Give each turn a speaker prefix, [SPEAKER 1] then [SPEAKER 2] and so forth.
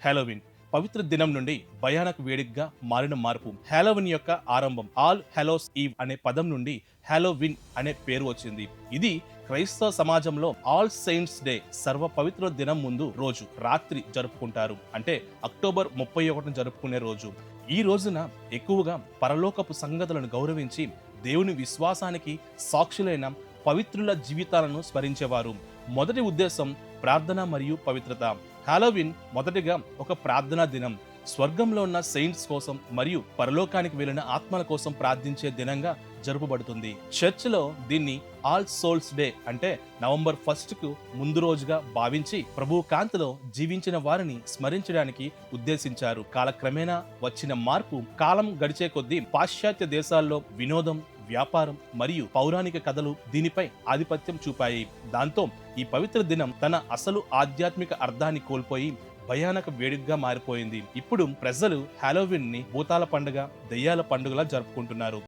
[SPEAKER 1] Halloween పవిత్ర దినం నుండి భయానక వేడికగా మారిన మార్పు. హాలోవీన్ యొక్క ఆరంభం ఆల్ హెలోస్ ఈవ్ అనే పదం నుండి హాలోవీన్ అనే పేరు వచ్చింది. ఇది క్రైస్తవ సమాజంలో ఆల్ సెయింట్స్ డే సర్వ పవిత్ర దినం ముందు రోజు రాత్రి జరుపుకుంటారు. అంటే అక్టోబర్ 31 జరుపుకునే రోజు. ఈ రోజున ఎక్కువగా పరలోకపు సంగతులను గౌరవించి దేవుని విశ్వాసానికి సాక్షులైన పవిత్రుల జీవితాలను స్మరించేవారు. మొదటి ఉద్దేశం ప్రార్థన మరియు పవిత్రత. హాలోవీన్ మొదటిగా ఒక ప్రార్థనా దినం. స్వర్గంలో ఉన్న సెయింట్స్ కోసం మరియు పరలోకానికి వెళ్లిన ఆత్మల కోసం ప్రార్థించే దినంగా జరుపబడుతుంది. చర్చిలో దీన్ని ఆల్ సోల్స్ డే అంటే నవంబర్ 1 కు ముందు రోజుగా భావించి ప్రభు కాంతిలో జీవించిన వారిని స్మరించడానికి ఉద్దేశించారు. కాలక్రమేణా వచ్చిన మార్పు కాలం గడిచే కొద్దీ పాశ్చాత్య దేశాల్లో వినోదం, వ్యాపారం మరియు పౌరాణిక కథలు దీనిపై ఆధిపత్యం చూపాయి. దాంతో ఈ పవిత్ర దినం తన అసలు ఆధ్యాత్మిక అర్థాన్ని కోల్పోయి భయానక వేడుకగా మారిపోయింది. ఇప్పుడు ప్రజలు హాలోవీన్ ని భూతాల పండుగ, దెయ్యాల పండుగలా జరుపుకుంటున్నారు.